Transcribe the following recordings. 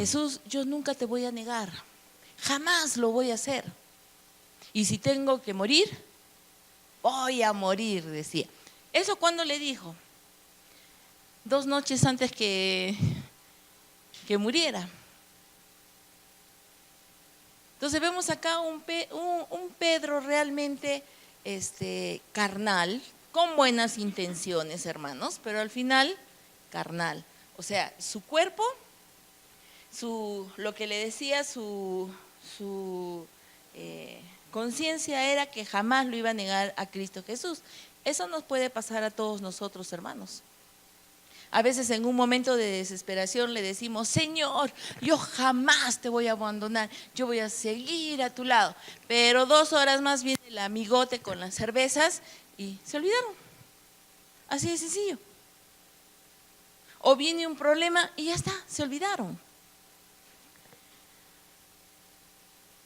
Jesús, yo nunca te voy a negar, jamás lo voy a hacer. Y si tengo que morir, voy a morir, decía. ¿Eso cuándo le dijo? 2 noches antes que muriera. Entonces vemos acá un Pedro realmente carnal, con buenas intenciones, hermanos, pero al final carnal. O sea, su cuerpo, lo que le decía su conciencia era que jamás lo iba a negar a Cristo Jesús. Eso nos puede pasar a todos nosotros, hermanos. A veces en un momento de desesperación le decimos, Señor, yo jamás te voy a abandonar, yo voy a seguir a tu lado. Pero 2 horas más viene el amigote con las cervezas y se olvidaron. Así de sencillo. O viene un problema y ya está, se olvidaron.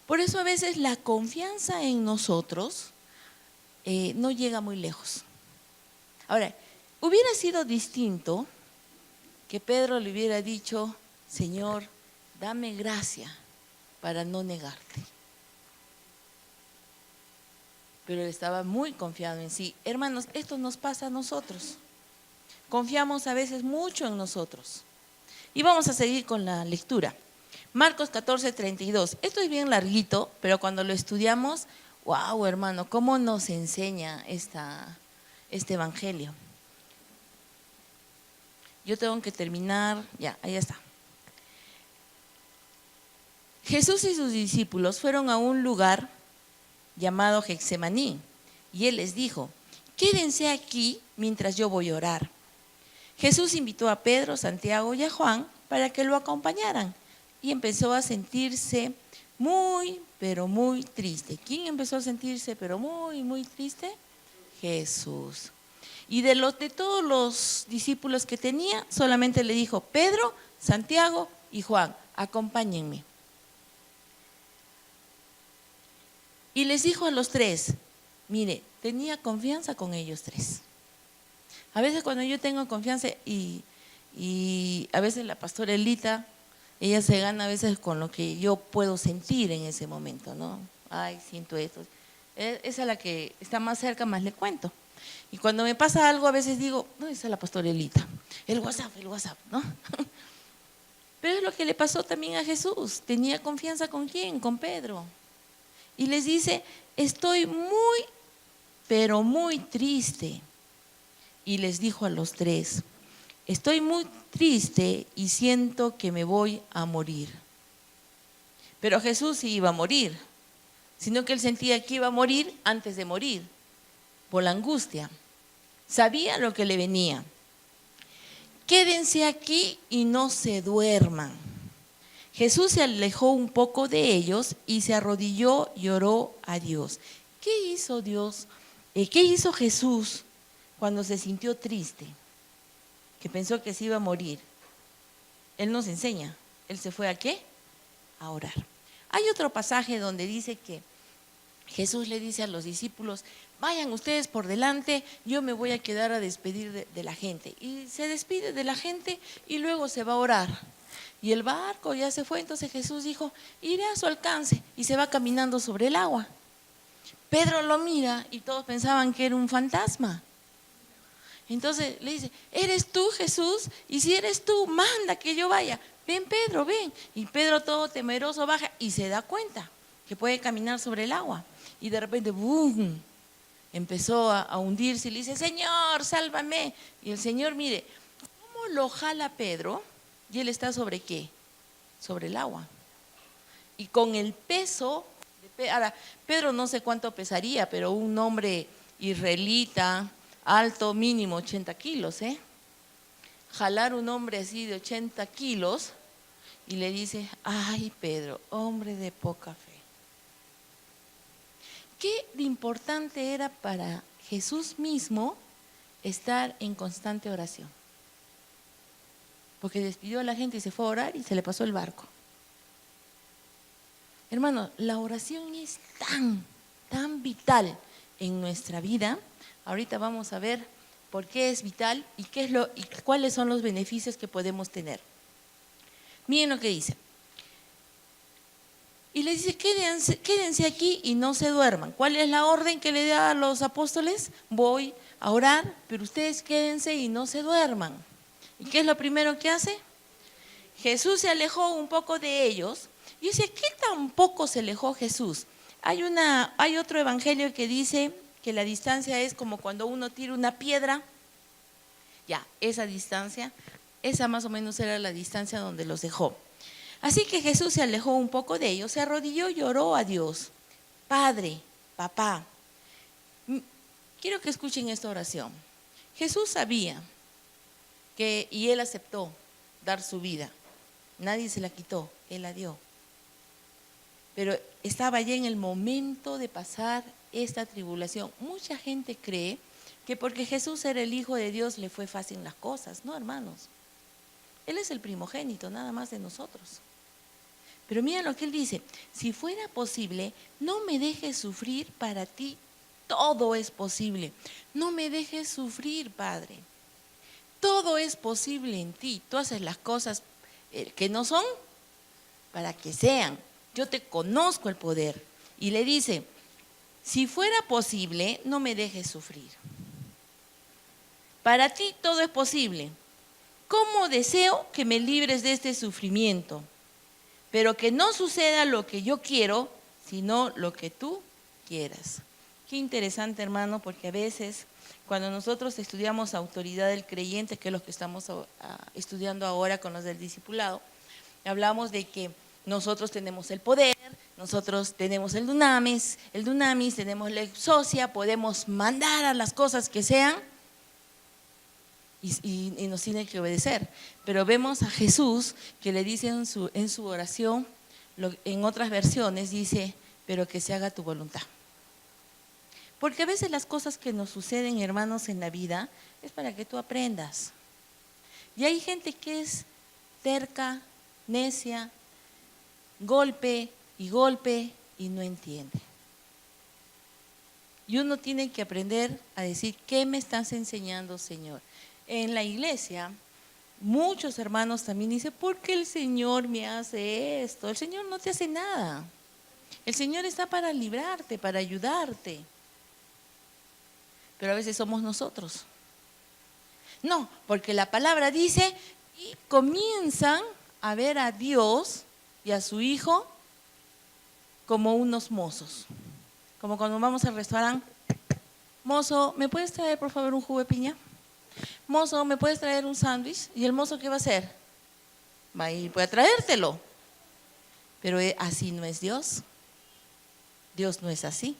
Por eso a veces la confianza en nosotros no llega muy lejos. Ahora, hubiera sido distinto que Pedro le hubiera dicho, Señor, dame gracia para no negarte. Pero él estaba muy confiado en sí. Hermanos, esto nos pasa a nosotros. Confiamos a veces mucho en nosotros. Y vamos a seguir con la lectura. Marcos 14:32. Esto es bien larguito, pero cuando lo estudiamos, wow, hermano, cómo nos enseña este evangelio. Yo tengo que terminar, ya, ahí está. Jesús y sus discípulos fueron a un lugar llamado Getsemaní, y él les dijo, quédense aquí mientras yo voy a orar. Jesús invitó a Pedro, Santiago y a Juan para que lo acompañaran, y empezó a sentirse muy, pero muy triste. ¿Quién empezó a sentirse pero muy, muy triste? Jesús. Y de todos los discípulos que tenía, solamente le dijo, Pedro, Santiago y Juan, acompáñenme. Y les dijo a los 3, mire, tenía confianza con ellos 3. A veces cuando yo tengo confianza y a veces la pastora Elita, ella se gana a veces con lo que yo puedo sentir en ese momento, ¿no? Ay, siento esto. Esa es la que está más cerca, más le cuento. Y cuando me pasa algo, a veces digo, no, esa es la pastora Elita, el WhatsApp, ¿no? Pero es lo que le pasó también a Jesús. Tenía confianza ¿con quién? Con Pedro. Y les dice, estoy muy, pero muy triste. Y les dijo a los 3, estoy muy triste y siento que me voy a morir. Pero Jesús sí iba a morir, sino que él sentía que iba a morir antes de morir, por la angustia. Sabía lo que le venía. Quédense aquí y no se duerman. Jesús se alejó un poco de ellos y se arrodilló y oró a Dios. ¿Qué hizo Dios? ¿Qué hizo Jesús cuando se sintió triste? Que pensó que se iba a morir. Él nos enseña. ¿Él se fue a qué? A orar. Hay otro pasaje donde dice que Jesús le dice a los discípulos, vayan ustedes por delante, yo me voy a quedar a despedir de la gente. Y se despide de la gente y luego se va a orar. Y el barco ya se fue, entonces Jesús dijo, iré a su alcance, y se va caminando sobre el agua. Pedro lo mira y todos pensaban que era un fantasma. Entonces le dice, ¿eres tú, Jesús? Y si eres tú, manda que yo vaya. Ven, Pedro, ven. Y Pedro todo temeroso baja y se da cuenta que puede caminar sobre el agua. Y de repente, ¡boom!, empezó a hundirse y le dice, Señor, sálvame. Y el Señor, mire, ¿cómo lo jala Pedro? Y él está ¿sobre qué? Sobre el agua. Y con el peso, ahora, Pedro no sé cuánto pesaría, pero un hombre israelita, alto, mínimo 80 kilos, jalar un hombre así de 80 kilos y le dice, ay Pedro, hombre de poca fe. ¿Qué de importante era para Jesús mismo estar en constante oración? Porque despidió a la gente y se fue a orar y se le pasó el barco. Hermano, la oración es tan vital en nuestra vida. Ahorita vamos a ver por qué es vital y cuáles son los beneficios que podemos tener. Miren lo que dice. y les dice, quédense aquí y no se duerman. ¿Cuál es la orden que le da a los apóstoles? Voy a orar, pero ustedes quédense y no se duerman. ¿Y qué es lo primero que hace? Jesús se alejó un poco de ellos. Y dice, ¿qué tan poco se alejó Jesús? Hay otro evangelio que dice que la distancia es como cuando uno tira una piedra. Ya, esa distancia, esa más o menos era la distancia donde los dejó. Así que Jesús se alejó un poco de ellos, se arrodilló y oró a Dios. Padre, papá, quiero que escuchen esta oración. Jesús sabía y Él aceptó dar su vida. Nadie se la quitó, Él la dio. Pero estaba ya en el momento de pasar esta tribulación. Mucha gente cree que porque Jesús era el Hijo de Dios le fue fácil las cosas. No, hermanos. Él es el primogénito, nada más de nosotros. Pero mira lo que Él dice, si fuera posible, no me dejes sufrir, para ti todo es posible. No me dejes sufrir, Padre. Todo es posible en ti. Tú haces las cosas que no son para que sean. Yo te conozco el poder. Y le dice, si fuera posible, no me dejes sufrir. Para ti todo es posible. ¿Cómo deseo que me libres de este sufrimiento? Pero que no suceda lo que yo quiero, sino lo que tú quieras. Qué interesante, hermano, porque a veces cuando nosotros estudiamos autoridad del creyente, que es lo que estamos estudiando ahora con los del discipulado, hablamos de que nosotros tenemos el poder, nosotros tenemos el dunamis, tenemos la exousia, podemos mandar a las cosas que sean y nos tienen que obedecer. Pero vemos a Jesús que le dice en su oración, en otras versiones dice, pero que se haga tu voluntad. Porque a veces las cosas que nos suceden, hermanos, en la vida, es para que tú aprendas. Y hay gente que es terca, necia, golpe y no entiende. Y uno tiene que aprender a decir, ¿qué me estás enseñando, Señor? En la iglesia, muchos hermanos también dicen, ¿por qué el Señor me hace esto? El Señor no te hace nada. El Señor está para librarte, para ayudarte. Pero a veces somos nosotros. No, porque la palabra dice, y comienzan a ver a Dios y a su Hijo como unos mozos. Como cuando vamos al restaurante, mozo, ¿me puedes traer por favor un jugo de piña? Mozo, ¿me puedes traer un sándwich? ¿Y el mozo qué va a hacer? Va a ir, puede traértelo. Pero así no es Dios. Dios no es así.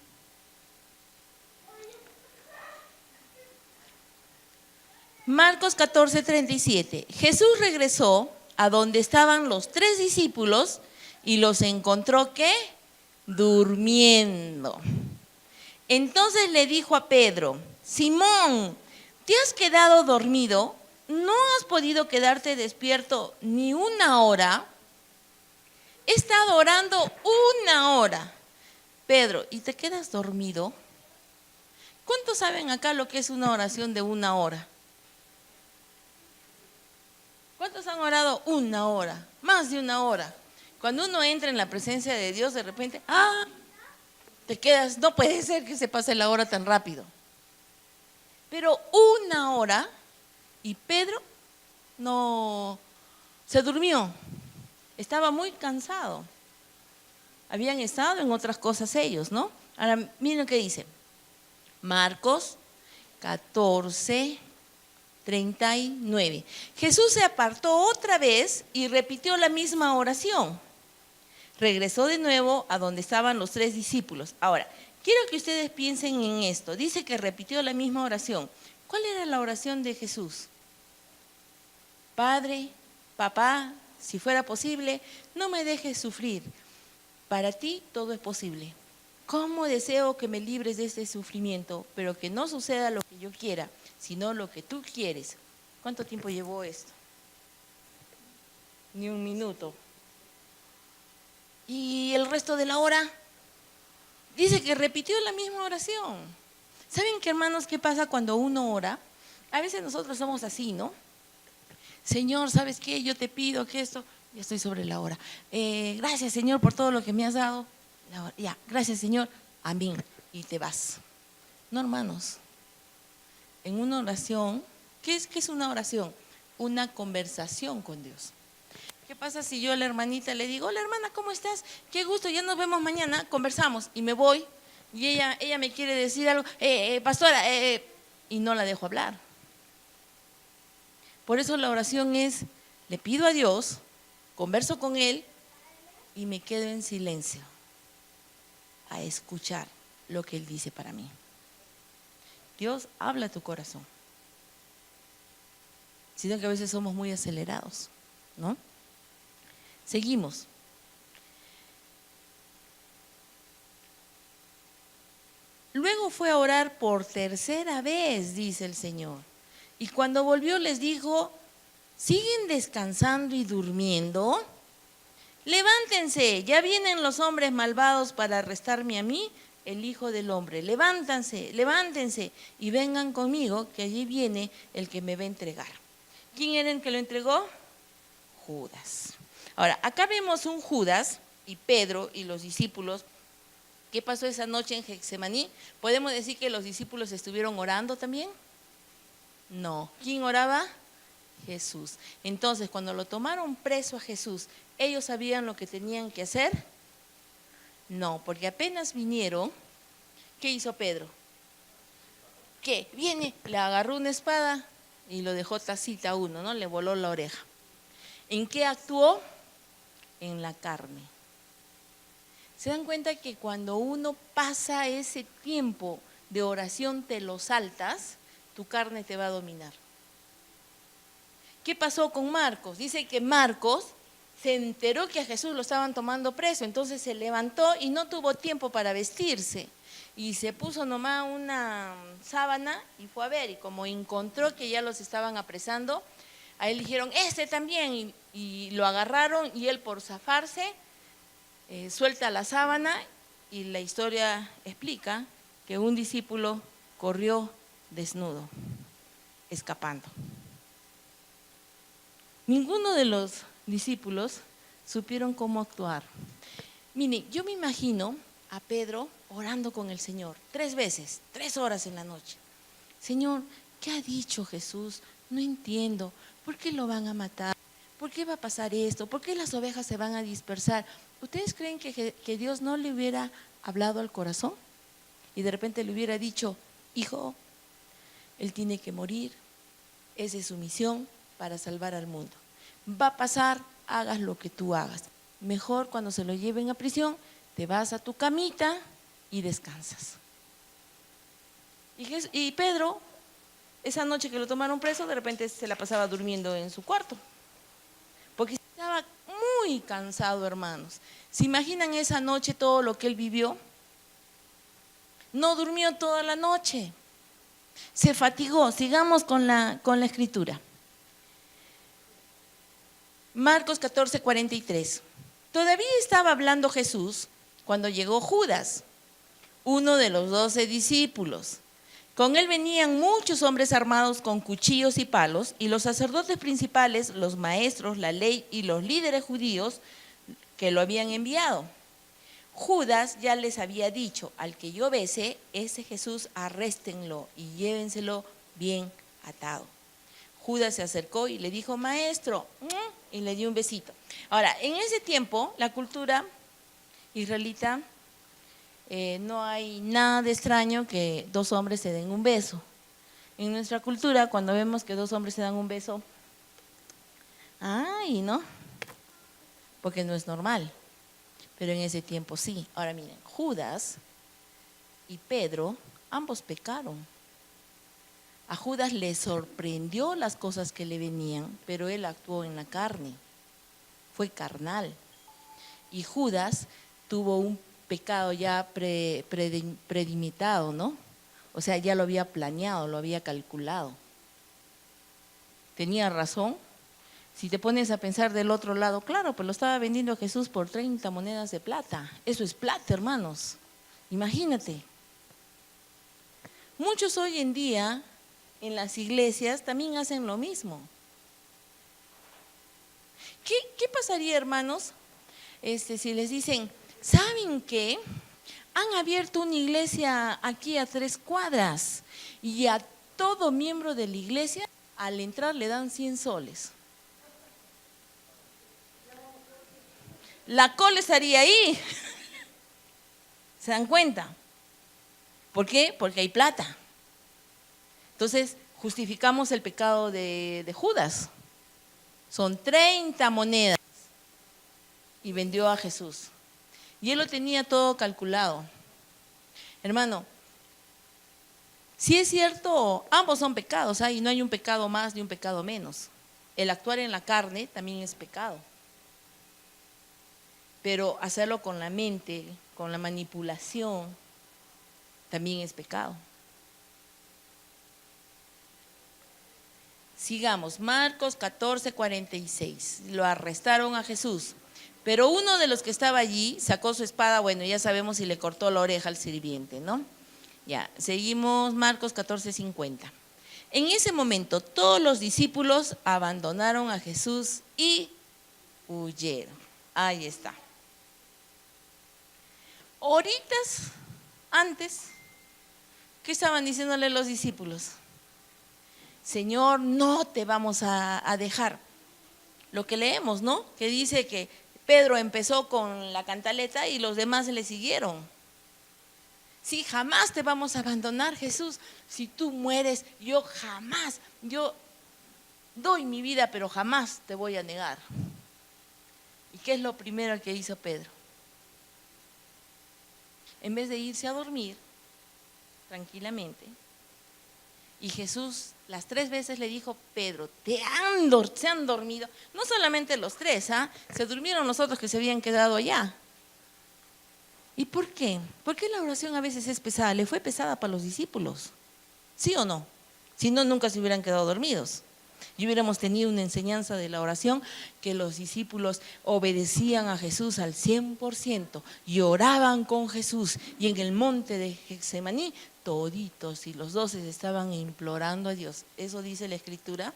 Marcos 14:37. Jesús regresó a donde estaban los 3 discípulos y los encontró, ¿qué? Durmiendo. Entonces le dijo a Pedro, Simón, ¿te has quedado dormido? ¿No has podido quedarte despierto ni una hora? He estado orando 1 hora. Pedro, ¿y te quedas dormido? ¿Cuántos saben acá lo que es una oración de 1 hora? ¿Cuántos han orado 1 hora? Más de 1 hora. Cuando uno entra en la presencia de Dios, de repente, te quedas, no puede ser que se pase la hora tan rápido. Pero 1 hora y Pedro no se durmió. Estaba muy cansado. Habían estado en otras cosas ellos, ¿no? Ahora, miren lo que dice. Marcos 14:39. Jesús se apartó otra vez y repitió la misma oración. Regresó de nuevo a donde estaban los 3 discípulos. Ahora, quiero que ustedes piensen en esto. Dice que repitió la misma oración. ¿Cuál era la oración de Jesús? Padre, papá, si fuera posible, no me dejes sufrir. Para ti todo es posible. ¿Cómo deseo que me libres de este sufrimiento? Pero que no suceda lo que yo quiera, sino lo que tú quieres. ¿Cuánto tiempo llevó esto? Ni 1 minuto. ¿Y el resto de la hora? Dice que repitió la misma oración. ¿Saben qué, hermanos, qué pasa cuando uno ora? A veces nosotros somos así, ¿no? Señor, ¿sabes qué? Yo te pido que esto, Ya estoy sobre la hora. Gracias, Señor, por todo lo que me has dado. Ya, gracias, Señor. Amén. Y te vas. No, hermanos. En una oración, ¿qué es una oración? Una conversación con Dios. ¿Qué pasa si yo a la hermanita le digo, hola hermana, ¿cómo estás? Qué gusto, ya nos vemos mañana, conversamos y me voy y ella me quiere decir algo, pastora, y no la dejo hablar. Por eso la oración es, le pido a Dios, converso con Él y me quedo en silencio a escuchar lo que Él dice para mí. Dios habla a tu corazón. Sino que a veces somos muy acelerados, ¿no? Seguimos. Luego fue a orar por tercera vez, dice el Señor. Y cuando volvió les dijo, ¿siguen descansando y durmiendo? Levántense, ya vienen los hombres malvados para arrestarme a mí, el Hijo del Hombre. Levántense, levántense y vengan conmigo, que allí viene el que me va a entregar. ¿Quién era el que lo entregó? Judas. Ahora, acá vemos un Judas y Pedro y los discípulos. ¿Qué pasó esa noche en Getsemaní? ¿Podemos decir que los discípulos estuvieron orando también? No. ¿Quién oraba? Jesús. Entonces, cuando lo tomaron preso a Jesús, ¿ellos sabían lo que tenían que hacer? No, porque apenas vinieron, ¿qué hizo Pedro? ¿Qué? Viene, le agarró una espada y lo dejó tacita a uno, ¿no? Le voló la oreja. ¿En qué actuó? En la carne. ¿Se dan cuenta que cuando uno pasa ese tiempo de oración, te lo saltas, tu carne te va a dominar? ¿Qué pasó con Marcos? Dice que Marcos se enteró que a Jesús lo estaban tomando preso, entonces se levantó y no tuvo tiempo para vestirse. Y se puso nomás una sábana y fue a ver, y como encontró que ya los estaban apresando, a él dijeron, este también, y lo agarraron, y él por zafarse, suelta la sábana, y la historia explica que un discípulo corrió desnudo, escapando. Ninguno de los discípulos supieron cómo actuar. Miren, yo me imagino a Pedro orando con el Señor 3 veces, 3 horas en la noche. Señor, ¿qué ha dicho Jesús? No entiendo. ¿Por qué lo van a matar? ¿Por qué va a pasar esto? ¿Por qué las ovejas se van a dispersar? ¿Ustedes creen que Dios no le hubiera hablado al corazón? Y de repente le hubiera dicho, hijo, él tiene que morir, esa es su misión para salvar al mundo. Va a pasar, hagas lo que tú hagas. Mejor cuando se lo lleven a prisión, te vas a tu camita y descansas. Y Pedro, esa noche que lo tomaron preso, de repente se la pasaba durmiendo en su cuarto. Porque estaba muy cansado, hermanos. ¿Se imaginan esa noche todo lo que él vivió? No durmió toda la noche. Se fatigó. Sigamos con la escritura. Marcos 14:43. Todavía estaba hablando Jesús cuando llegó Judas, uno de los 12 discípulos. Con él venían muchos hombres armados con cuchillos y palos, y los sacerdotes principales, los maestros, la ley y los líderes judíos que lo habían enviado. Judas ya les había dicho, al que yo bese, ese Jesús, arréstenlo y llévenselo bien atado. Judas se acercó y le dijo, maestro, y le dio un besito. Ahora, en ese tiempo, la cultura israelita, no hay nada de extraño que 2 hombres se den un beso. En nuestra cultura, cuando vemos que 2 hombres se dan un beso, ¡ay, no! Porque no es normal. Pero en ese tiempo sí. Ahora miren, Judas y Pedro, ambos pecaron. A Judas le sorprendió las cosas que le venían, pero él actuó en la carne. Fue carnal. Y Judas tuvo un pecado ya predimitado, ¿no? O sea, ya lo había planeado, lo había calculado. ¿Tenía razón? Si te pones a pensar del otro lado, claro, pues lo estaba vendiendo a Jesús por 30 monedas de plata. Eso es plata, hermanos. Imagínate. Muchos hoy en día en las iglesias también hacen lo mismo. ¿Qué pasaría, hermanos, si les dicen, ¿saben qué? Han abierto una iglesia aquí a 3 cuadras y a todo miembro de la iglesia al entrar le dan 100 soles. La cola estaría ahí. ¿Se dan cuenta? ¿Por qué? Porque hay plata. Entonces, justificamos el pecado de Judas. Son 30 monedas y vendió a Jesús. Y él lo tenía todo calculado. Hermano, si es cierto, ambos son pecados, y no hay un pecado más ni un pecado menos. El actuar en la carne también es pecado. Pero hacerlo con la mente, con la manipulación, también es pecado. Sigamos, Marcos 14:46. Lo arrestaron a Jesús, pero uno de los que estaba allí sacó su espada, bueno, ya sabemos, y le cortó la oreja al sirviente, ¿no? Ya, seguimos Marcos 14:50. En ese momento todos los discípulos abandonaron a Jesús y huyeron. Ahí está. Horitas antes, ¿qué estaban diciéndole los discípulos? Señor, no te vamos a dejar. Lo que leemos, ¿no? Que dice que Pedro empezó con la cantaleta y los demás le siguieron. Sí, jamás te vamos a abandonar, Jesús. Si tú mueres, yo doy mi vida, pero jamás te voy a negar. ¿Y qué es lo primero que hizo Pedro? En vez de irse a dormir tranquilamente, y Jesús las 3 veces le dijo, Pedro, se han dormido. No solamente los 3, se durmieron los otros que se habían quedado allá. ¿Y por qué? ¿Por qué la oración a veces es pesada? Le fue pesada para los discípulos, ¿sí o no? Si no, nunca se hubieran quedado dormidos. Y hubiéramos tenido una enseñanza de la oración que los discípulos obedecían a Jesús al 100% y oraban con Jesús. Y en el monte de Getsemaní, toditos y los 12 estaban implorando a Dios. Eso dice la Escritura.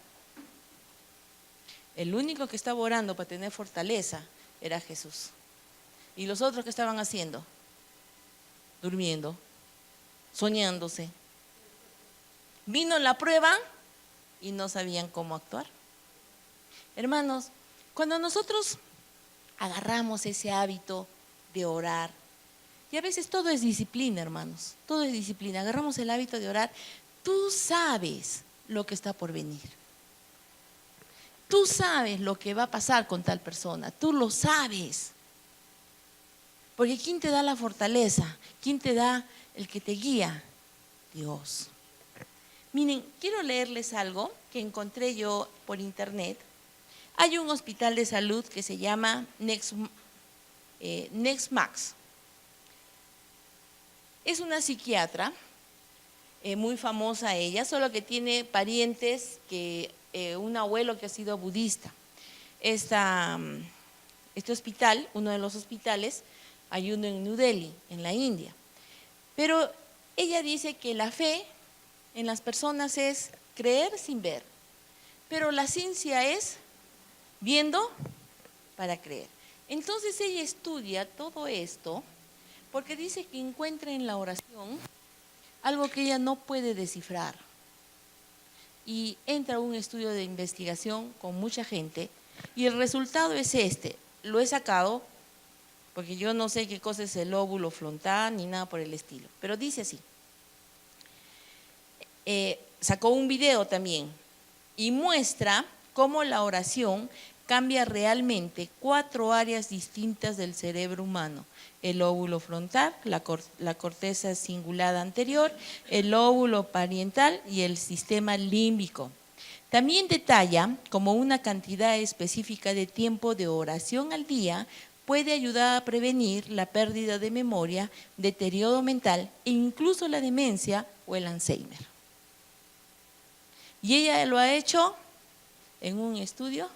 El único que estaba orando para tener fortaleza era Jesús. ¿Y los otros qué estaban haciendo? Durmiendo, soñándose. Vino la prueba y no sabían cómo actuar. Hermanos, cuando nosotros agarramos ese hábito de orar, y a veces todo es disciplina, hermanos, todo es disciplina, agarramos el hábito de orar, tú sabes lo que está por venir. Tú sabes lo que va a pasar con tal persona, tú lo sabes. Porque ¿quién te da la fortaleza? ¿Quién te da el que te guía? Dios. Miren, quiero leerles algo que encontré yo por internet. Hay un hospital de salud que se llama Nexmax. Es una psiquiatra, muy famosa ella, solo que tiene parientes, un abuelo que ha sido budista. Este hospital, uno de los hospitales, hay uno en New Delhi, en la India. Pero ella dice que la fe en las personas es creer sin ver, pero la ciencia es viendo para creer. Entonces ella estudia todo esto porque dice que encuentra en la oración algo que ella no puede descifrar. Y entra a un estudio de investigación con mucha gente y el resultado es este. Lo he sacado porque yo no sé qué cosa es el óvulo frontal ni nada por el estilo, pero dice así. Sacó un video también y muestra cómo la oración cambia realmente 4 áreas distintas del cerebro humano: el óvulo frontal, la corteza cingulada anterior, el óvulo parietal y el sistema límbico. También detalla cómo una cantidad específica de tiempo de oración al día puede ayudar a prevenir la pérdida de memoria, deterioro mental e incluso la demencia o el Alzheimer. Y ella lo ha hecho en un estudio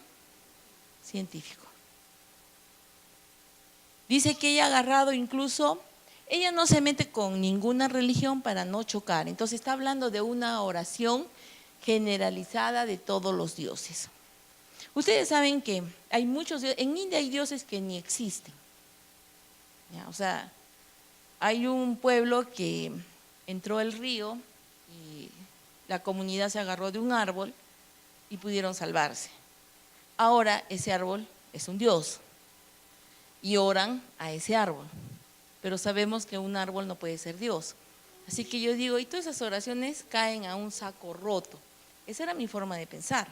científico. Dice que ella ha agarrado incluso, ella no se mete con ninguna religión para no chocar. Entonces está hablando de una oración generalizada de todos los dioses. Ustedes saben que hay muchos, en India hay dioses que ni existen. ¿Ya? O sea, hay un pueblo que entró el río y la comunidad se agarró de un árbol y pudieron salvarse. Ahora ese árbol es un dios y oran a ese árbol, pero sabemos que un árbol no puede ser Dios. Así que yo digo, y todas esas oraciones caen a un saco roto. Esa era mi forma de pensar.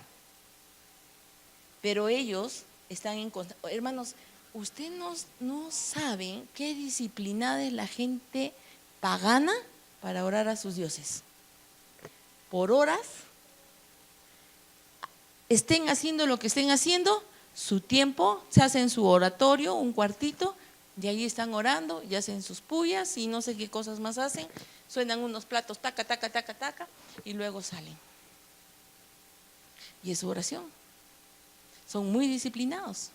Pero ellos están en contra. Hermanos, ustedes no saben qué disciplinada es la gente pagana para orar a sus dioses. Por horas, estén haciendo lo que estén haciendo, su tiempo, se hacen su oratorio, un cuartito, de ahí están orando, y hacen sus puyas y no sé qué cosas más hacen, suenan unos platos, taca, taca, taca, taca, y luego salen. Y es su oración. Son muy disciplinados.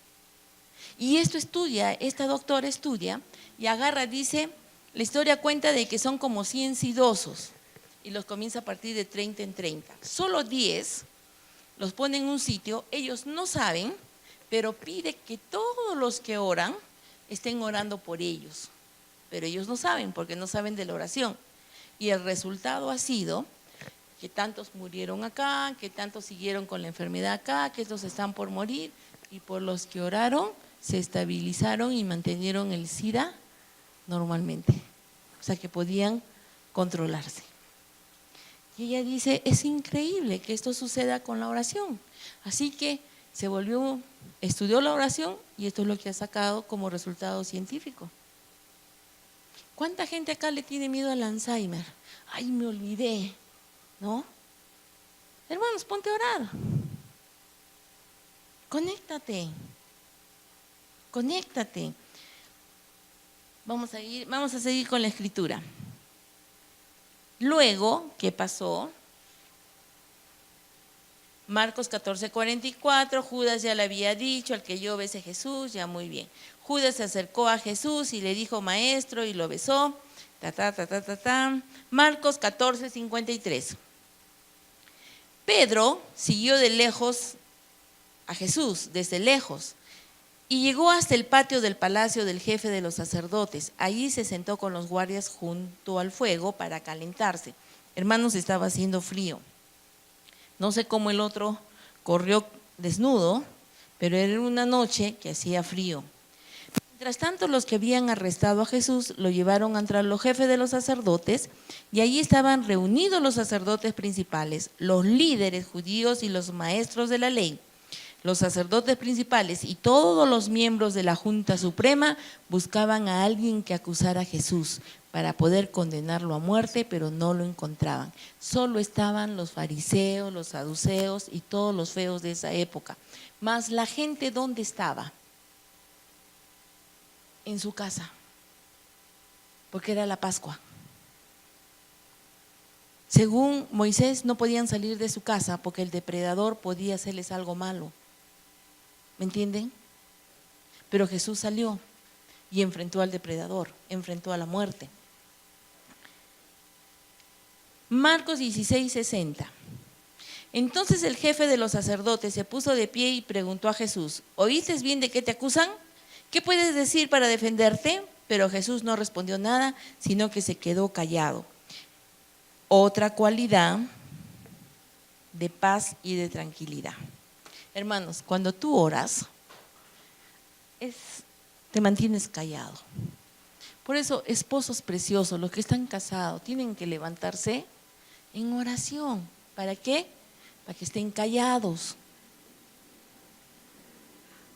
Y esta doctora estudia y agarra, dice, la historia cuenta de que son como 100 sidosos y los comienza a partir de 30 en 30. Solo 10 los pone en un sitio, ellos no saben, pero pide que todos los que oran estén orando por ellos. Pero ellos no saben porque no saben de la oración. Y el resultado ha sido que tantos murieron acá, que tantos siguieron con la enfermedad acá, que estos están por morir, y por los que oraron se estabilizaron y mantenieron el SIDA normalmente, o sea que podían controlarse. Y ella dice, es increíble que esto suceda con la oración, así que estudió la oración y esto es lo que ha sacado como resultado científico. ¿Cuánta gente acá le tiene miedo al Alzheimer? Ay, me olvidé, ¿no? Hermanos, ponte a orar. Conéctate. Vamos a seguir con la escritura. Luego, ¿qué pasó? Marcos 14:44, Judas ya le había dicho, al que yo bese a Jesús, ya muy bien. Judas se acercó a Jesús y le dijo, maestro, y lo besó. Marcos 14:53. Pedro siguió de lejos a Jesús, desde lejos, y llegó hasta el patio del palacio del jefe de los sacerdotes. Allí se sentó con los guardias junto al fuego para calentarse. Hermanos, estaba haciendo frío. No sé cómo el otro corrió desnudo, pero era una noche que hacía frío. Mientras tanto, los que habían arrestado a Jesús lo llevaron ante los jefes de los sacerdotes, y allí estaban reunidos los sacerdotes principales, los líderes judíos y los maestros de la ley. Los sacerdotes principales y todos los miembros de la Junta Suprema buscaban a alguien que acusara a Jesús para poder condenarlo a muerte, pero no lo encontraban. Solo estaban los fariseos, los saduceos y todos los feos de esa época. Mas la gente, ¿dónde estaba? En su casa, porque era la Pascua. Según Moisés, no podían salir de su casa porque el depredador podía hacerles algo malo. ¿Me entienden? Pero Jesús salió y enfrentó al depredador, enfrentó a la muerte. Marcos 16:60. Entonces el jefe de los sacerdotes se puso de pie y preguntó a Jesús, ¿oíste bien de qué te acusan? ¿Qué puedes decir para defenderte? Pero Jesús no respondió nada, sino que se quedó callado. Otra cualidad de paz y de tranquilidad. Hermanos, cuando tú oras, te mantienes callado. Por eso, esposos preciosos, los que están casados, tienen que levantarse en oración. ¿Para qué? Para que estén callados.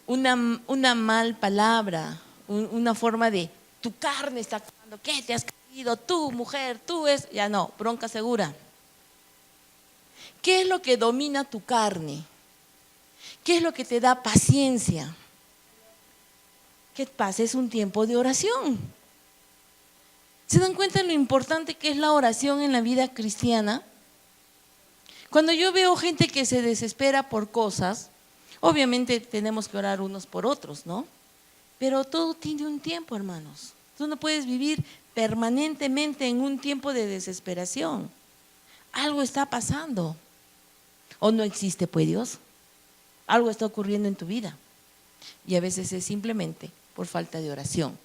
Una mal palabra, una forma de, tu carne está actuando, ¿qué te has caído? Tú, mujer, tú es, ya no, bronca segura. ¿Qué es lo que domina tu carne? ¿Qué es lo que te da paciencia? Que pases un tiempo de oración. ¿Se dan cuenta de lo importante que es la oración en la vida cristiana? Cuando yo veo gente que se desespera por cosas, obviamente tenemos que orar unos por otros, ¿no? Pero todo tiene un tiempo, hermanos. Tú no puedes vivir permanentemente en un tiempo de desesperación. Algo está pasando. ¿O no existe, pues, Dios? Algo está ocurriendo en tu vida. Y a veces es simplemente por falta de oración.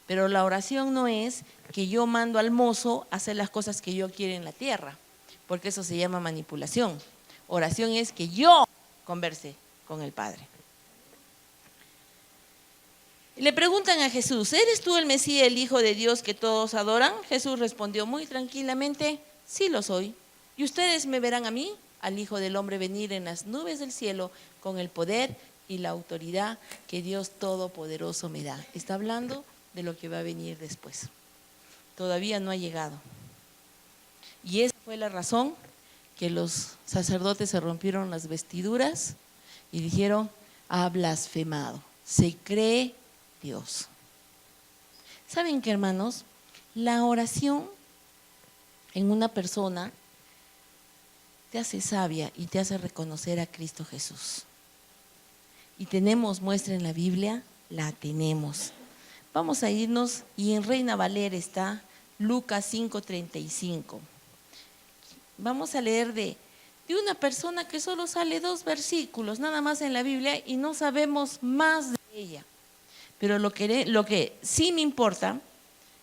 Pero la oración no es que yo mando al mozo a hacer las cosas que yo quiero en la tierra, porque eso se llama manipulación. Oración es que yo converse con el Padre. Le preguntan a Jesús, ¿eres tú el Mesías, el Hijo de Dios que todos adoran? Jesús respondió muy tranquilamente, sí lo soy. Y ustedes me verán a mí, al Hijo del Hombre, venir en las nubes del cielo con el poder y la autoridad que Dios Todopoderoso me da. Está hablando de lo que va a venir después. Todavía no ha llegado. Y esa fue la razón que los sacerdotes se rompieron las vestiduras y dijeron, ha blasfemado, se cree Dios. ¿Saben qué, hermanos? La oración en una persona te hace sabia y te hace reconocer a Cristo Jesús. Y tenemos muestra en la Biblia, la tenemos. Vamos a irnos, y en Reina Valera está Lucas 5:35. Vamos a leer de una persona que solo sale 2 versículos, nada más en la Biblia, y no sabemos más de ella. Pero lo que sí me importa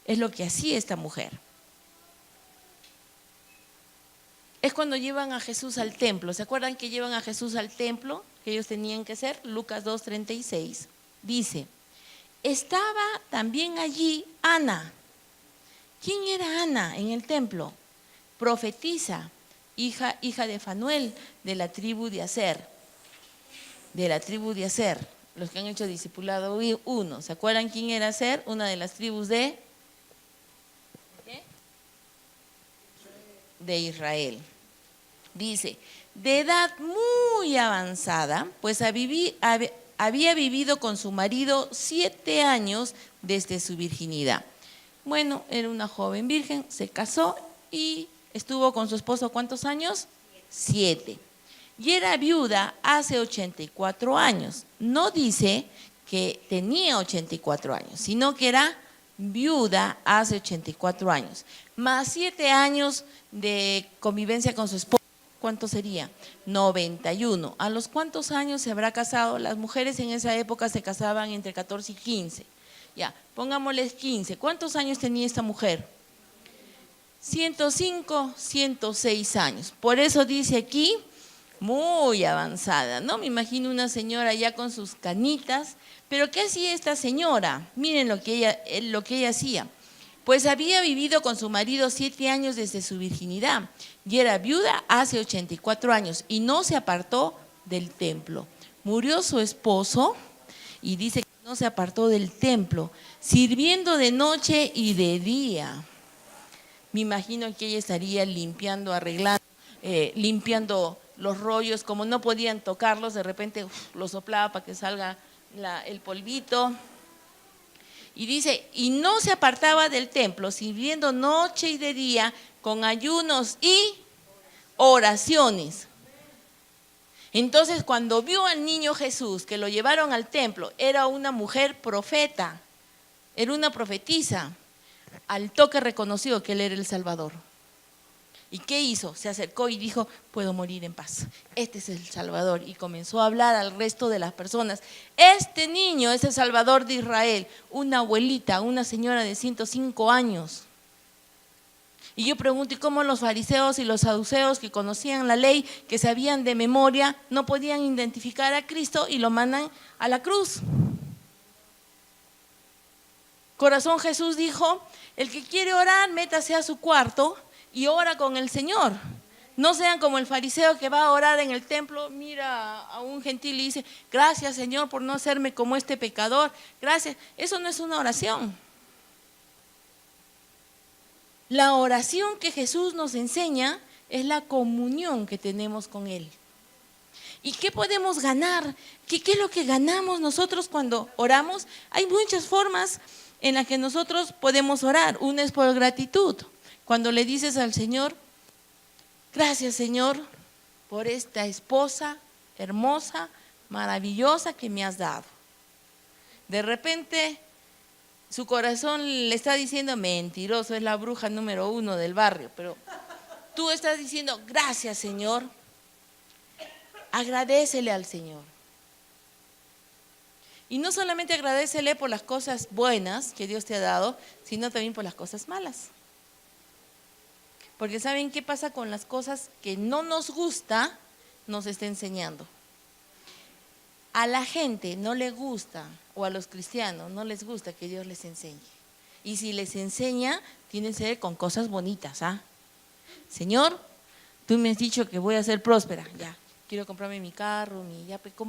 es lo que hacía esta mujer. Es cuando llevan a Jesús al templo. ¿Se acuerdan que llevan a Jesús al templo? Que ellos tenían que hacer. Lucas 2:36. Dice, estaba también allí Ana. ¿Quién era Ana en el templo? Profetisa, hija de Fanuel, de la tribu de Aser. De la tribu de Aser. Los que han hecho discipulado 1. ¿Se acuerdan quién era Aser? Una de las tribus de Israel. Dice, de edad muy avanzada, pues había vivido con su marido 7 años desde su virginidad. Bueno, era una joven virgen, se casó y estuvo con su esposo, ¿cuántos años? 7. Y era viuda hace 84 años. No dice que tenía 84 años, sino que era viuda hace 84 años. Más 7 años de convivencia con su esposo, ¿cuánto sería? 91. ¿A los cuántos años se habrá casado? Las mujeres en esa época se casaban entre 14 y 15. Ya, pongámosles 15. ¿Cuántos años tenía esta mujer? 105, 106 años. Por eso dice aquí, muy avanzada, ¿no? Me imagino una señora ya con sus canitas. ¿Pero qué hacía esta señora? Miren lo que ella hacía. Pues había vivido con su marido 7 años desde su virginidad y era viuda hace 84 años y no se apartó del templo. Murió su esposo y dice que no se apartó del templo, sirviendo de noche y de día. Me imagino que ella estaría limpiando, arreglando, limpiando los rollos, como no podían tocarlos, de repente los soplaba para que salga el polvito. Y dice, y no se apartaba del templo, sirviendo noche y de día, con ayunos y oraciones. Entonces, cuando vio al niño Jesús, que lo llevaron al templo, era una mujer profeta, era una profetisa. Al toque reconoció que él era el Salvador. ¿Y qué hizo? Se acercó y dijo, puedo morir en paz. Este es el Salvador. Y comenzó a hablar al resto de las personas. Este niño es el Salvador de Israel. Una abuelita, una señora de 105 años. Y yo pregunto, ¿y cómo los fariseos y los saduceos que conocían la ley, que sabían de memoria, no podían identificar a Cristo y lo mandan a la cruz? Corazón Jesús dijo, el que quiere orar, métase a su cuarto y ora con el Señor. No sean como el fariseo que va a orar en el templo, mira a un gentil y dice, gracias Señor por no hacerme como este pecador, gracias. Eso no es una oración. La oración que Jesús nos enseña es la comunión que tenemos con Él. ¿Y qué podemos ganar? ¿Qué es lo que ganamos nosotros cuando oramos? Hay muchas formas en las que nosotros podemos orar. Una es por gratitud. Cuando le dices al Señor, gracias Señor por esta esposa hermosa, maravillosa que me has dado. De repente su corazón le está diciendo, mentiroso, es la bruja número 1 del barrio, pero tú estás diciendo, gracias Señor, agradécele al Señor. Y no solamente agradécele por las cosas buenas que Dios te ha dado, sino también por las cosas malas. Porque ¿saben qué pasa con las cosas que no nos gusta? Nos está enseñando. A la gente no le gusta, o a los cristianos no les gusta que Dios les enseñe. Y si les enseña, tiene que ser con cosas bonitas, ¿ah? Señor, tú me has dicho que voy a ser próspera, ya. Quiero comprarme mi carro,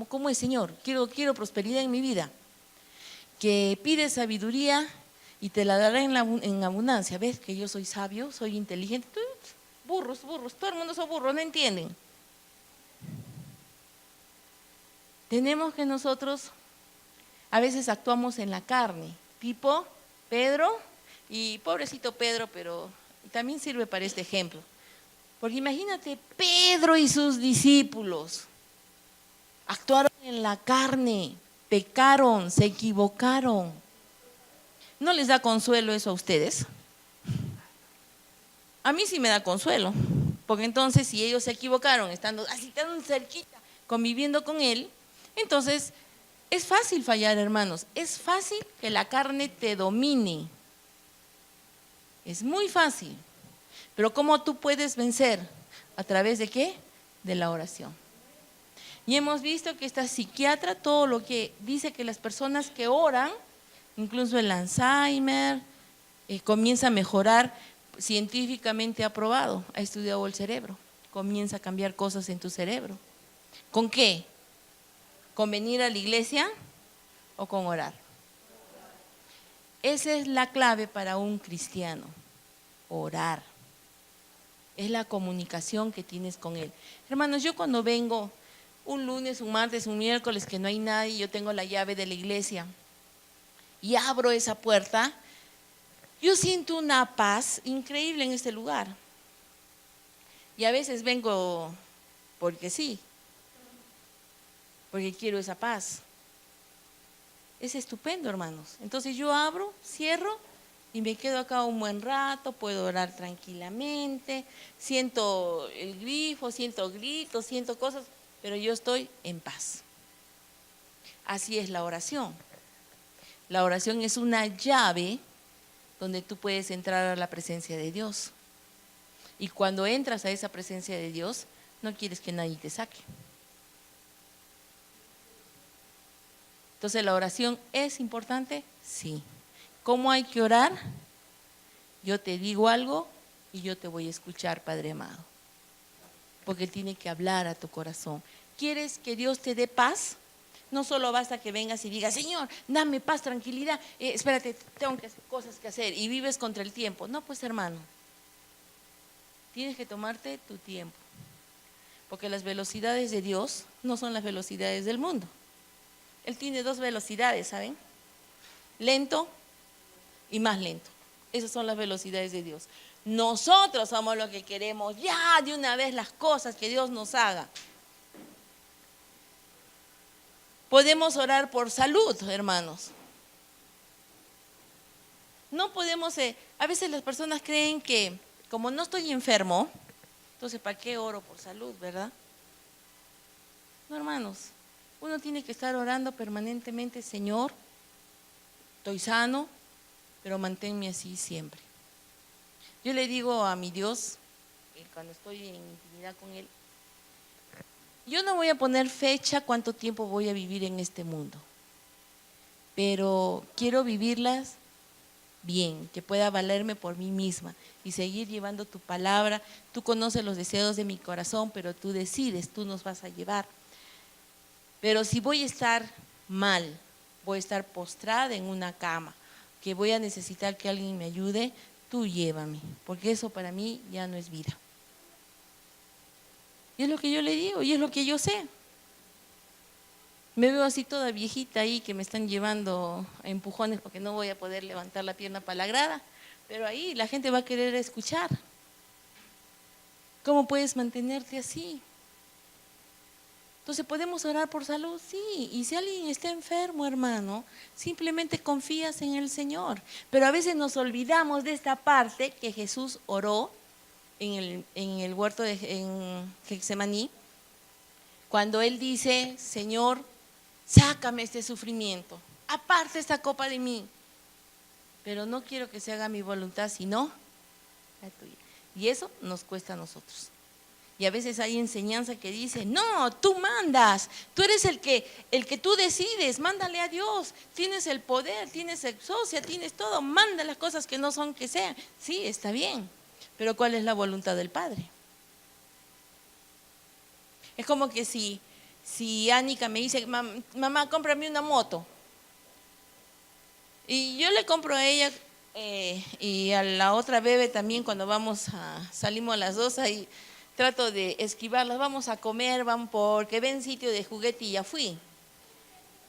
¿cómo es, Señor? Quiero prosperidad en mi vida. Que pides sabiduría y te la daré en abundancia. ¿Ves que yo soy sabio, soy inteligente? Burros, todo el mundo son burros, no entienden. Tenemos que nosotros, a veces actuamos en la carne, tipo Pedro, y pobrecito Pedro, pero también sirve para este ejemplo. Porque imagínate, Pedro y sus discípulos actuaron en la carne, pecaron, se equivocaron. ¿No les da consuelo eso a ustedes? A mí sí me da consuelo, porque entonces si ellos se equivocaron, estando así tan cerquita, conviviendo con él, entonces es fácil fallar, hermanos, es fácil que la carne te domine, es muy fácil. Pero ¿cómo tú puedes vencer? ¿A través de qué? De la oración. Y hemos visto que esta psiquiatra, todo lo que dice que las personas que oran, incluso el Alzheimer, comienza a mejorar, científicamente aprobado, ha estudiado el cerebro, comienza a cambiar cosas en tu cerebro. ¿Con qué? ¿Con venir a la iglesia o con orar? Esa es la clave para un cristiano, orar. Es la comunicación que tienes con Él. Hermanos, yo cuando vengo un lunes, un martes, un miércoles que no hay nadie, yo tengo la llave de la iglesia y abro esa puerta, yo siento una paz increíble en este lugar. Y a veces vengo porque sí, porque quiero esa paz. Es estupendo, hermanos. Entonces yo abro, cierro y me quedo acá un buen rato, puedo orar tranquilamente, siento el grifo, siento gritos, siento cosas, pero yo estoy en paz. Así es la oración. La oración es una llave donde tú puedes entrar a la presencia de Dios. Y cuando entras a esa presencia de Dios, no quieres que nadie te saque. Entonces, ¿la oración es importante? Sí. ¿Cómo hay que orar? Yo te digo algo y yo te voy a escuchar, Padre amado. Porque tiene que hablar a tu corazón. ¿Quieres que Dios te dé paz? No solo basta que vengas y digas, Señor, dame paz, tranquilidad, espérate, tengo cosas que hacer y vives contra el tiempo. No, pues hermano, tienes que tomarte tu tiempo. Porque las velocidades de Dios no son las velocidades del mundo. Él tiene dos velocidades, ¿saben? Lento y más lento. Esas son las velocidades de Dios. Nosotros somos los que queremos ya de una vez las cosas que Dios nos haga. Podemos orar por salud, hermanos. No podemos, a veces las personas creen que como no estoy enfermo, entonces ¿para qué oro por salud, verdad? No, hermanos, uno tiene que estar orando permanentemente, Señor, estoy sano, pero manténme así siempre. Yo le digo a mi Dios, cuando estoy en intimidad con Él, yo no voy a poner fecha cuánto tiempo voy a vivir en este mundo, pero quiero vivirlas bien, que pueda valerme por mí misma y seguir llevando tu palabra. Tú conoces los deseos de mi corazón, pero tú decides, tú nos vas a llevar. Pero si voy a estar mal, voy a estar postrada en una cama, que voy a necesitar que alguien me ayude, tú llévame, porque eso para mí ya no es vida. Y es lo que yo le digo, y es lo que yo sé. Me veo así toda viejita ahí, que me están llevando a empujones porque no voy a poder levantar la pierna para la grada, pero ahí la gente va a querer escuchar. ¿Cómo puedes mantenerte así? Entonces, ¿podemos orar por salud? Sí, y si alguien está enfermo, hermano, simplemente confías en el Señor. Pero a veces nos olvidamos de esta parte que Jesús oró en el huerto en Getsemaní, Cuando Él dice, Señor, sácame este sufrimiento, aparte esta copa de mí, pero no quiero que se haga mi voluntad, sino la tuya. Y eso nos cuesta a nosotros. Y a veces hay enseñanza que dice, no, tú mandas, tú eres el que tú decides, mándale a Dios, tienes el poder, tienes exousia, tienes todo, manda las cosas que no son que sean. Sí, está bien, pero ¿cuál es la voluntad del Padre? Es como que si Anika me dice, mamá, cómprame una moto, y yo le compro a ella y a la otra bebé también, cuando salimos a las 2 ahí, trato de esquivarlas, vamos a comer, vamos porque ven sitio de juguete y ya fui.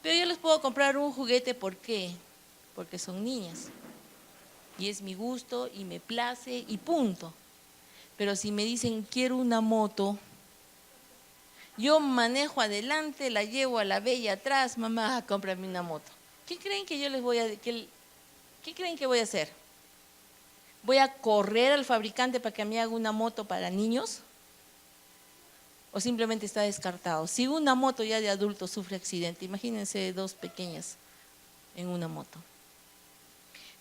Pero yo les puedo comprar un juguete, ¿por qué? Porque son niñas. Y es mi gusto y me place y punto. Pero si me dicen, quiero una moto, yo manejo adelante, la llevo a la bella atrás, mamá, cómprame una moto. ¿Qué creen que yo les voy a qué creen que voy a hacer? ¿Voy a correr al fabricante para que me haga una moto para niños? ¿O simplemente está descartado? Si una moto ya de adulto sufre accidente, imagínense 2 pequeñas en una moto.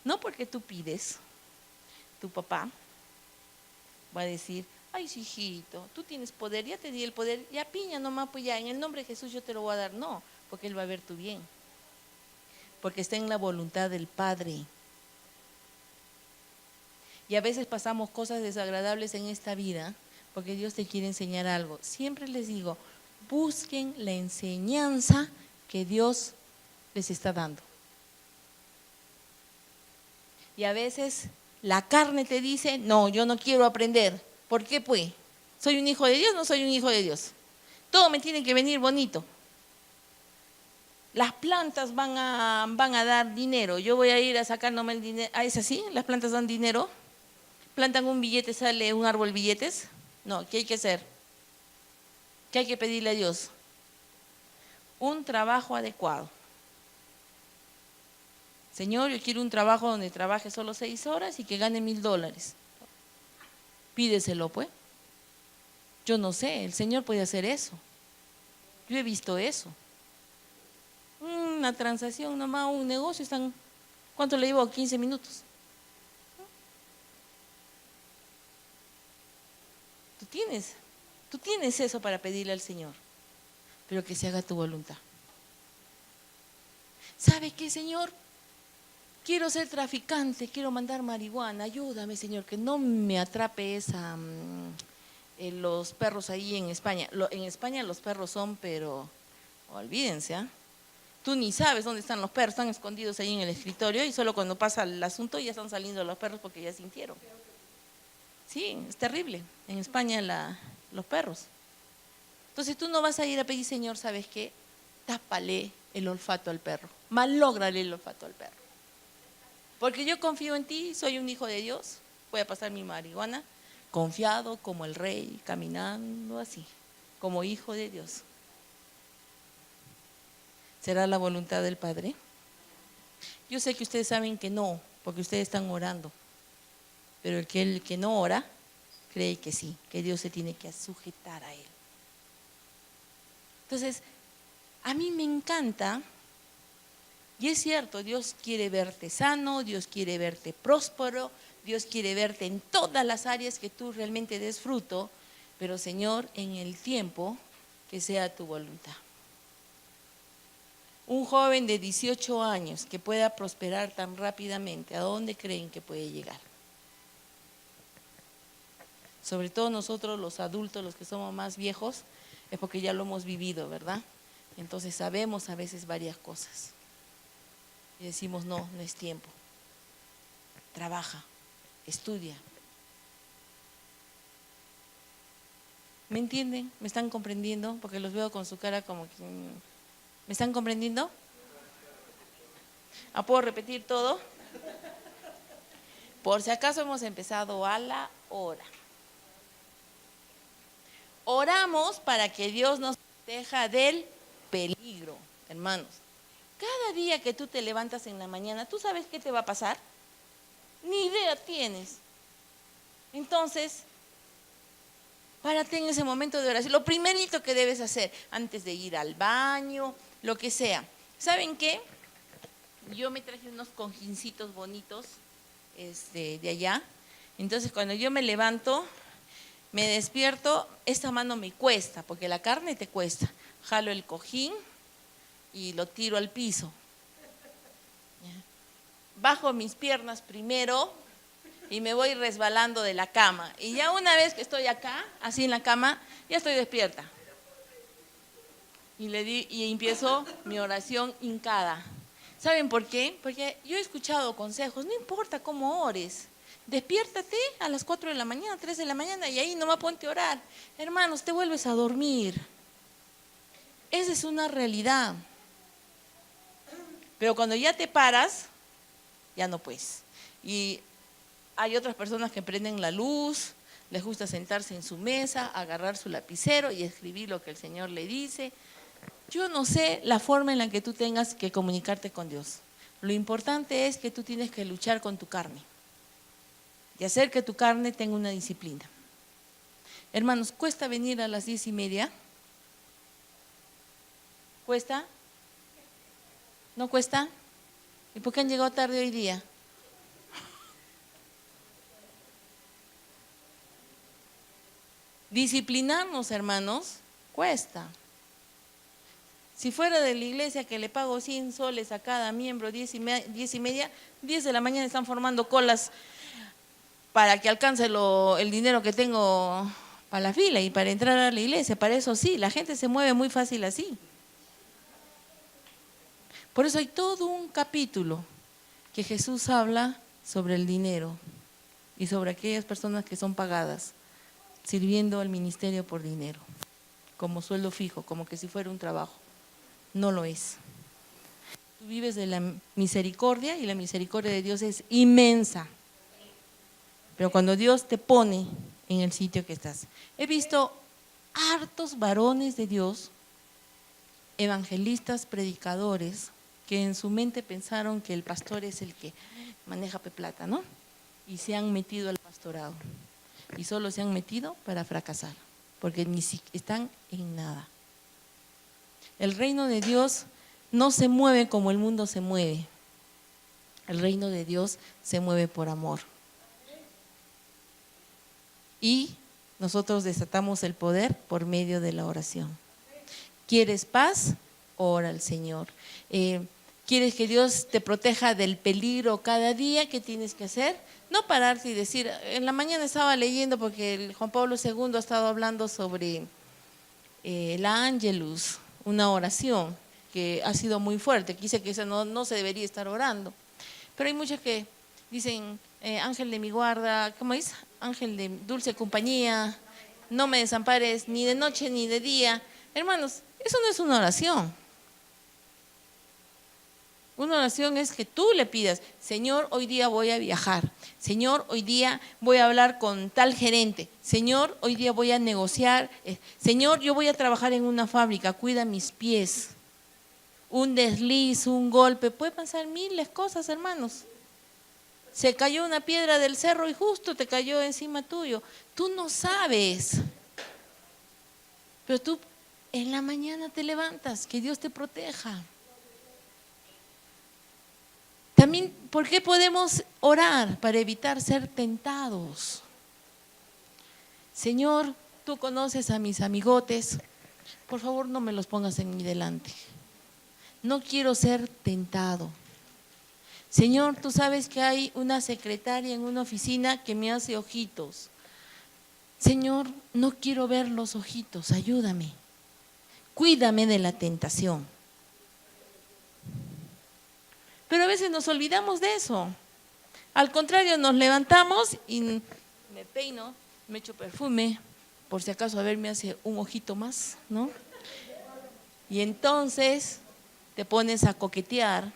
No porque tú pides, tu papá va a decir, ay, sí, hijito, tú tienes poder, ya te di el poder, ya piña nomás, pues ya, en el nombre de Jesús yo te lo voy a dar. No, porque Él va a ver tu bien. Porque está en la voluntad del Padre. Y a veces pasamos cosas desagradables en esta vida porque Dios te quiere enseñar algo. Siempre les digo, busquen la enseñanza que Dios les está dando. Y a veces la carne te dice, no, yo no quiero aprender. ¿Por qué pues? ¿Soy un hijo de Dios? No soy un hijo de Dios. Todo me tiene que venir bonito. Las plantas van a dar dinero. Yo voy a ir a sacándome el dinero. ¿Ah, es así? ¿Las plantas dan dinero? ¿Plantan un billete, sale un árbol billetes? No, ¿qué hay que hacer? ¿Qué hay que pedirle a Dios? Un trabajo adecuado. Señor, yo quiero un trabajo donde trabaje solo 6 horas y que gane $1000. Pídeselo, pues. Yo no sé, el Señor puede hacer eso. Yo he visto eso. Una transacción nomás, un negocio, ¿cuánto le llevo? 15 minutos. Tú tienes eso para pedirle al Señor, pero que se haga tu voluntad. ¿Sabe qué, Señor? Quiero ser traficante, quiero mandar marihuana, ayúdame, Señor, que no me atrape los perros ahí en España. En España los perros son, pero olvídense, ¿ah? Tú ni sabes dónde están los perros, están escondidos ahí en el escritorio y solo cuando pasa el asunto ya están saliendo los perros porque ya sintieron. Sí, es terrible. En España los perros. Entonces tú no vas a ir a pedir, Señor, ¿sabes qué? Tápale el olfato al perro, malógrale el olfato al perro. Porque yo confío en ti, soy un hijo de Dios, voy a pasar mi marihuana confiado como el rey, caminando así, como hijo de Dios. ¿Será la voluntad del Padre? Yo sé que ustedes saben que no, porque ustedes están orando. Pero el que no ora, cree que sí, que Dios se tiene que sujetar a él. Entonces, a mí me encanta, y es cierto, Dios quiere verte sano, Dios quiere verte próspero, Dios quiere verte en todas las áreas que tú realmente des fruto, pero Señor, en el tiempo que sea tu voluntad. Un joven de 18 años que pueda prosperar tan rápidamente, ¿a dónde creen que puede llegar? Sobre todo nosotros los adultos, los que somos más viejos, es porque ya lo hemos vivido, ¿verdad? Entonces sabemos a veces varias cosas. Y decimos, no es tiempo. Trabaja, estudia. ¿Me entienden? ¿Me están comprendiendo? Porque los veo con su cara como que... ¿Me están comprendiendo? ¿Puedo repetir todo? Por si acaso hemos empezado a la hora. Oramos para que Dios nos proteja del peligro, hermanos. Cada día que tú te levantas en la mañana, ¿tú sabes qué te va a pasar? Ni idea tienes. Entonces, Párate en ese momento de oración. Lo primerito que debes hacer antes de ir al baño, lo que sea. ¿Saben qué? Yo me traje unos cojincitos bonitos de allá. Entonces cuando yo me levanto, me despierto, esta mano me cuesta, porque la carne te cuesta. Jalo el cojín y lo tiro al piso. Bajo mis piernas primero y me voy resbalando de la cama. Y ya una vez que estoy acá, así en la cama, ya estoy despierta. Y empiezo mi oración hincada. ¿Saben por qué? Porque yo he escuchado consejos, no importa cómo ores. Despiértate a las 4 de la mañana, 3 de la mañana y ahí nomás ponte a orar. Hermanos, te vuelves a dormir. Esa es una realidad. Pero cuando ya te paras, ya no puedes. Y hay otras personas que prenden la luz, les gusta sentarse en su mesa, agarrar su lapicero y escribir lo que el Señor le dice. Yo no sé la forma en la que tú tengas que comunicarte con Dios. Lo importante es que tú tienes que luchar con tu carne y hacer que tu carne tenga una disciplina. Hermanos, ¿cuesta venir a las 10:30? ¿Cuesta? ¿No cuesta? ¿Y por qué han llegado tarde hoy día? Disciplinarnos, hermanos, cuesta. Si fuera de la iglesia que le pago 100 soles a cada miembro, 10:30, 10 de la mañana están formando colas para que alcance el dinero que tengo para la fila y para entrar a la iglesia. Para eso sí, la gente se mueve muy fácil así. Por eso hay todo un capítulo que Jesús habla sobre el dinero y sobre aquellas personas que son pagadas, sirviendo al ministerio por dinero, como sueldo fijo, como que si fuera un trabajo. No lo es. Tú vives de la misericordia y la misericordia de Dios es inmensa. Pero cuando Dios te pone en el sitio que estás. He visto hartos varones de Dios, evangelistas, predicadores, que en su mente pensaron que el pastor es el que maneja plata, ¿no? Y se han metido al pastorado. Y solo se han metido para fracasar, porque ni siquiera están en nada. El reino de Dios no se mueve como el mundo se mueve. El reino de Dios se mueve por amor. Y nosotros desatamos el poder por medio de la oración. ¿Quieres paz? Ora al Señor. ¿Quieres que Dios te proteja del peligro cada día? ¿Qué tienes que hacer? No pararte y decir, en la mañana estaba leyendo porque el Juan Pablo II ha estado hablando sobre la Angelus, una oración que ha sido muy fuerte, que dice que esa no se debería estar orando. Pero hay muchos que dicen, ángel de mi guarda, ¿cómo es? Ángel de dulce compañía, no me desampares ni de noche ni de día. Hermanos, eso no es una oración. Una oración es que tú le pidas, Señor, hoy día voy a viajar. Señor, hoy día voy a hablar con tal gerente. Señor, hoy día voy a negociar. Señor, yo voy a trabajar en una fábrica, cuida mis pies. Un desliz, un golpe, puede pasar miles de cosas, hermanos. Se cayó una piedra del cerro y justo te cayó encima tuyo. Tú no sabes. Pero tú en la mañana te levantas, que Dios te proteja. También, ¿por qué podemos orar? Para evitar ser tentados. Señor, tú conoces a mis amigotes, por favor no me los pongas en mi delante. No quiero ser tentado. Señor, tú sabes que hay una secretaria en una oficina que me hace ojitos. Señor, no quiero ver los ojitos, ayúdame. Cuídame de la tentación. Pero a veces nos olvidamos de eso. Al contrario, nos levantamos y me peino, me echo perfume, por si acaso a ver me hace un ojito más, ¿no? Y entonces te pones a coquetear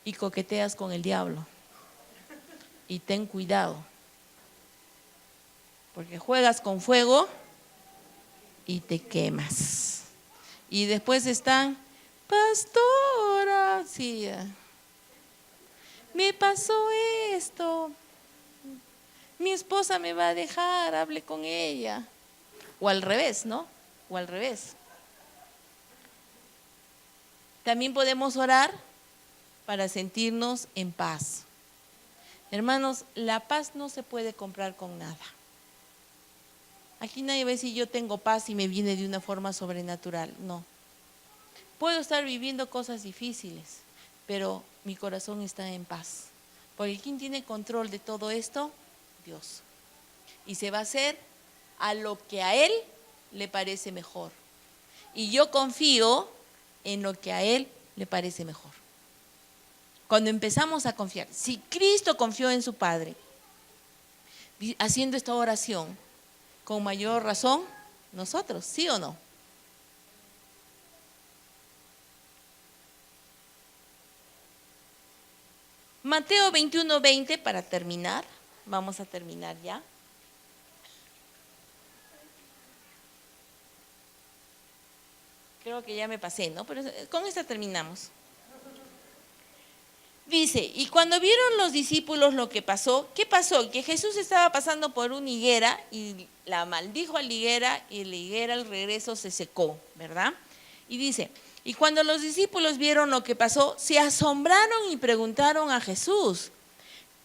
y coqueteas con el diablo. Y ten cuidado, porque juegas con fuego y te quemas. Y después están, pastora, sí, me pasó esto, mi esposa me va a dejar, hable con ella. O al revés, ¿no? O al revés. También podemos orar para sentirnos en paz. Hermanos, la paz no se puede comprar con nada. Aquí nadie va a decir yo tengo paz y me viene de una forma sobrenatural. No. Puedo estar viviendo cosas difíciles, pero mi corazón está en paz. Porque ¿quién tiene control de todo esto? Dios. Y se va a hacer a lo que a Él le parece mejor. Y yo confío en lo que a Él le parece mejor. Cuando empezamos a confiar, si Cristo confió en su Padre, haciendo esta oración, con mayor razón, nosotros, ¿sí o no? Mateo 21:20, para terminar, vamos a terminar ya. Creo que ya me pasé, ¿no? Pero con esta terminamos. Dice, y cuando vieron los discípulos lo que pasó, ¿qué pasó? Que Jesús estaba pasando por una higuera y la maldijo a la higuera y la higuera al regreso se secó, ¿verdad? Y dice, y cuando los discípulos vieron lo que pasó, se asombraron y preguntaron a Jesús,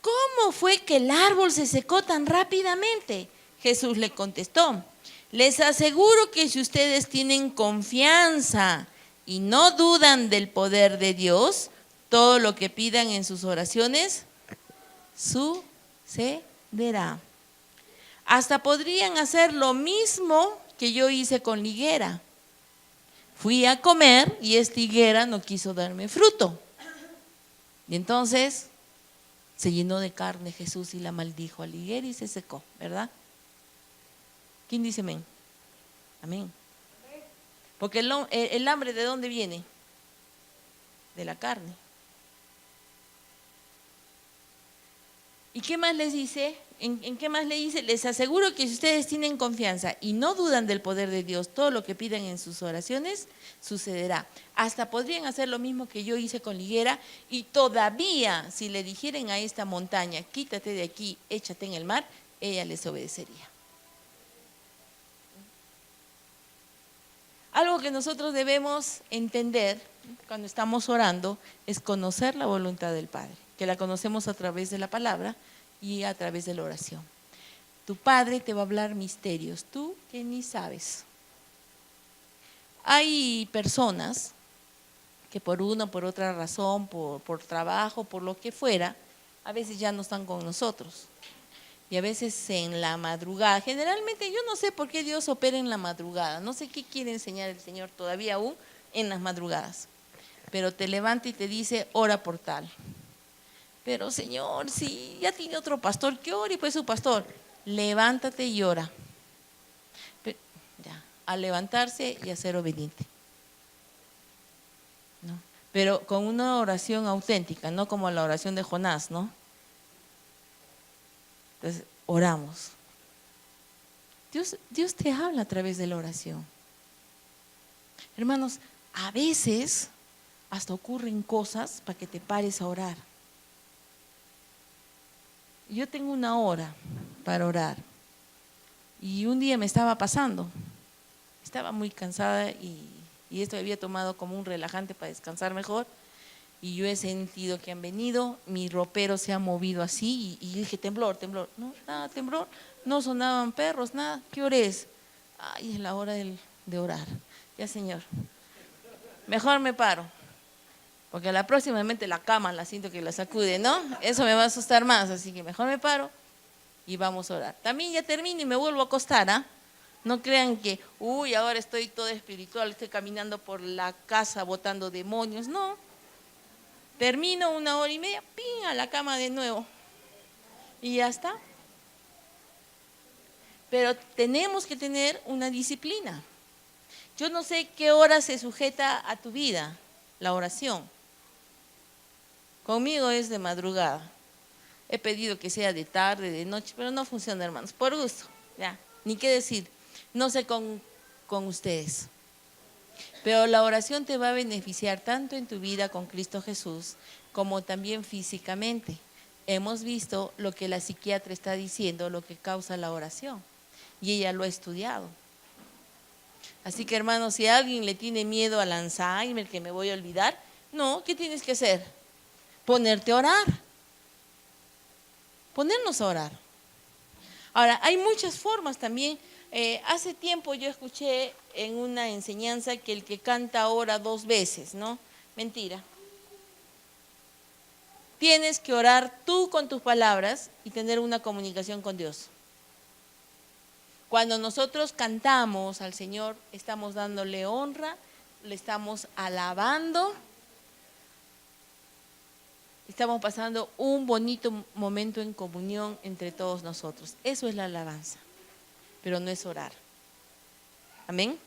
¿cómo fue que el árbol se secó tan rápidamente? Jesús le contestó, les aseguro que si ustedes tienen confianza y no dudan del poder de Dios, todo lo que pidan en sus oraciones sucederá. Hasta podrían hacer lo mismo que yo hice con la higuera. Fui a comer y esta higuera no quiso darme fruto. Y entonces se llenó de carne Jesús y la maldijo a la higuera y se secó, ¿verdad? ¿Quién dice amén? Amén. Porque el hambre, ¿de dónde viene? De la carne. ¿Y qué más les dice? ¿En qué más le dice? Les aseguro que si ustedes tienen confianza y no dudan del poder de Dios, todo lo que pidan en sus oraciones sucederá. Hasta podrían hacer lo mismo que yo hice con la higuera y todavía si le dijeren a esta montaña, quítate de aquí, échate en el mar, ella les obedecería. Algo que nosotros debemos entender cuando estamos orando es conocer la voluntad del Padre, que la conocemos a través de la palabra y a través de la oración. Tu Padre te va a hablar misterios, tú que ni sabes. Hay personas que por una o por otra razón, por trabajo, por lo que fuera, a veces ya no están con nosotros. Y a veces en la madrugada, generalmente yo no sé por qué Dios opera en la madrugada, no sé qué quiere enseñar el Señor todavía aún en las madrugadas, pero te levanta y te dice, ora por tal. Pero Señor, si ya tiene otro pastor, que ore pues su pastor, levántate y ora. Pero, ya, a levantarse y a ser obediente. ¿No? Pero con una oración auténtica, no como la oración de Jonás, ¿no? Entonces, oramos. Dios te habla a través de la oración. Hermanos, a veces hasta ocurren cosas para que te pares a orar. Yo tengo una hora para orar y un día me estaba pasando. Estaba muy cansada y esto había tomado como un relajante para descansar mejor. Y yo he sentido que han venido, mi ropero se ha movido así y dije, temblor, no, nada, temblor, no sonaban perros, nada, ¿qué hora es? Ay, es la hora de orar, ya Señor, mejor me paro, porque a la próxima la cama la siento que la sacude, ¿no? Eso me va a asustar más, así que mejor me paro y vamos a orar. También ya termino y me vuelvo a acostar, ¿ah? No crean que, uy, ahora estoy toda espiritual, estoy caminando por la casa botando demonios, no. Termino 1 hora y media, ¡pin!, a la cama de nuevo. Y ya está. Pero tenemos que tener una disciplina. Yo no sé qué hora se sujeta a tu vida la oración. Conmigo es de madrugada. He pedido que sea de tarde, de noche, pero no funciona, hermanos. Por gusto, ya, ni qué decir. No sé con ustedes. Pero la oración te va a beneficiar tanto en tu vida con Cristo Jesús como también físicamente. Hemos visto lo que la psiquiatra está diciendo, lo que causa la oración, y ella lo ha estudiado. Así que hermanos, si alguien le tiene miedo al Alzheimer, que me voy a olvidar, no, ¿qué tienes que hacer? Ponerte a orar. Ponernos a orar. Ahora, hay muchas formas también. Hace tiempo yo escuché en una enseñanza que el que canta ora 2 veces, ¿no? Mentira. Tienes que orar tú con tus palabras y tener una comunicación con Dios. Cuando nosotros cantamos al Señor, estamos dándole honra, le estamos alabando, estamos pasando un bonito momento en comunión entre todos nosotros. Eso es la alabanza, pero no es orar. Amén.